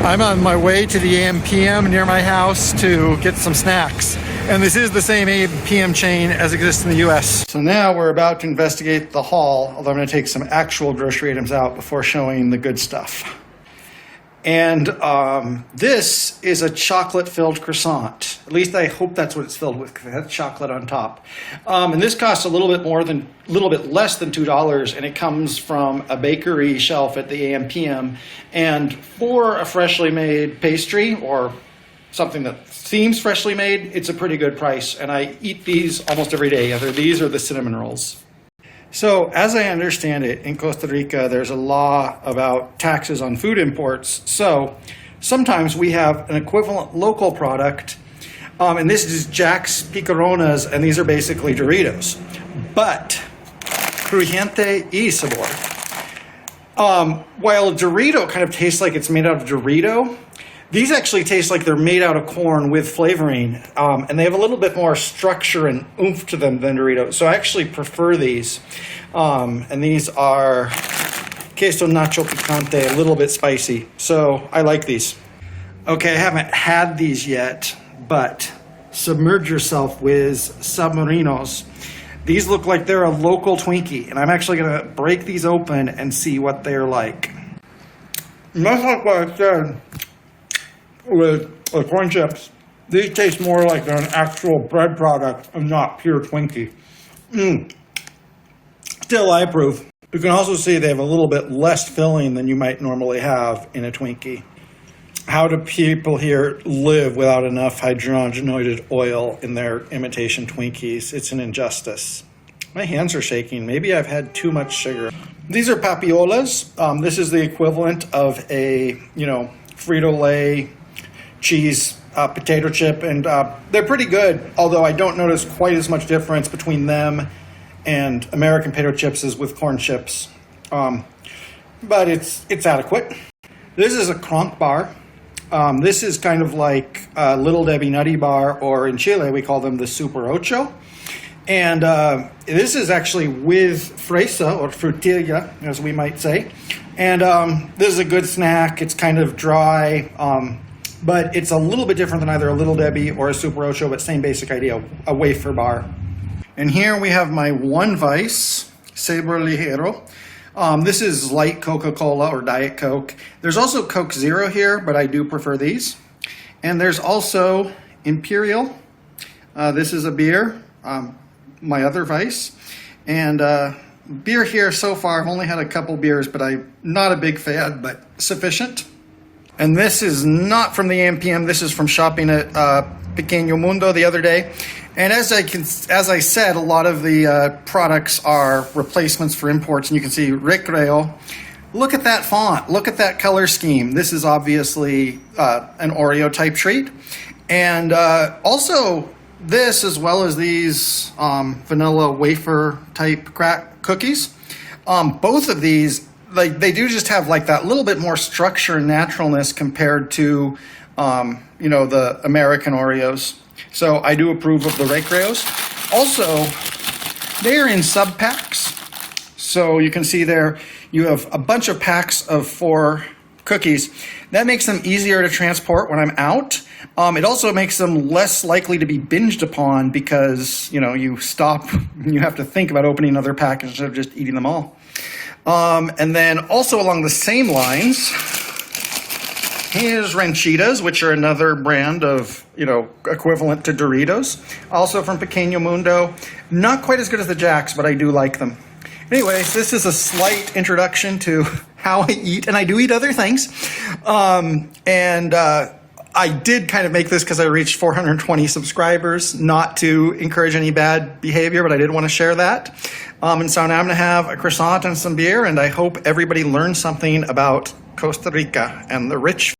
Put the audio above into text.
I'm on my way to the AM/PM near my house to get some snacks. And this is the same AM/PM chain as exists in the US. So now we're about to investigate the haul, although I'm going to take some actual grocery items out before showing the good stuff. And this is a chocolate-filled croissant. At least I hope that's what it's filled with, because it has chocolate on top. And this costs a little bit less than $2, and it comes from a bakery shelf at the AM/PM. And for a freshly made pastry, or something that seems freshly made, it's a pretty good price. And I eat these almost every day, either these or the cinnamon rolls. So, as I understand it, in Costa Rica, there's a law about taxes on food imports. So, sometimes we have an equivalent local product, and this is Jack's Picaronas, and these are basically Doritos. But, crujiente y sabor. While a Dorito kind of tastes like it's made out of Dorito, these actually taste like they're made out of corn with flavoring, and they have a little bit more structure and oomph to them than Doritos. So I actually prefer these. And these are queso nacho picante, a little bit spicy. So I like these. Okay, I haven't had these yet, but submerge yourself with submarinos. These look like they're a local Twinkie, and I'm actually going to break these open and see what they're like. Much like what I said with corn chips, these taste more like they're an actual bread product and not pure Twinkie. Still, I approve. You can also see they have a little bit less filling than you might normally have in a Twinkie. How do people here live without enough hydrogenated oil in their imitation Twinkies? It's an injustice. My hands are shaking. Maybe I've had too much sugar. These are papiolas. This is the equivalent of a, Frito-Lay cheese potato chip, and they're pretty good, although I don't notice quite as much difference between them and American potato chips as with corn chips. But it's adequate. This is a Kronk bar. This is kind of like Little Debbie Nutty Bar, or in Chile we call them the Super Ocho. And this is actually with fresa, or frutilla, as we might say. And this is a good snack. It's kind of dry, but it's a little bit different than either a Little Debbie or a Super Ocho, but same basic idea, a wafer bar. And here we have my One Vice, Sabor Ligero. This is light Coca-Cola or Diet Coke. There's also Coke Zero here, but I do prefer these. And there's also Imperial. This is a beer, my other Vice. And beer here so far, I've only had a couple beers, but I'm not a big fan, but sufficient. And this is not from the AM/PM. This is from shopping at Pequeño Mundo the other day. And as I said, a lot of the products are replacements for imports, and you can see Recreo. Look at that font. Look at that color scheme. This is obviously an Oreo type treat. And also this, as well as these vanilla wafer type crack cookies. Both of these, they do just have like that little bit more structure and naturalness compared to the American Oreos. So I do approve of the Recreos. Also, they are in sub-packs. So you can see there, you have a bunch of packs of 4 cookies. That makes them easier to transport when I'm out. It also makes them less likely to be binged upon because, you stop and you have to think about opening another pack instead of just eating them all. And then also along the same lines, here's Ranchitas, which are another brand of, equivalent to Doritos. Also from Pequeño Mundo. Not quite as good as the Jacks, but I do like them. Anyways, this is a slight introduction to how I eat, and I do eat other things. I did kind of make this because I reached 420 subscribers, not to encourage any bad behavior, but I did want to share that. And so now I'm going to have a croissant and some beer, and I hope everybody learns something about Costa Rica and the rich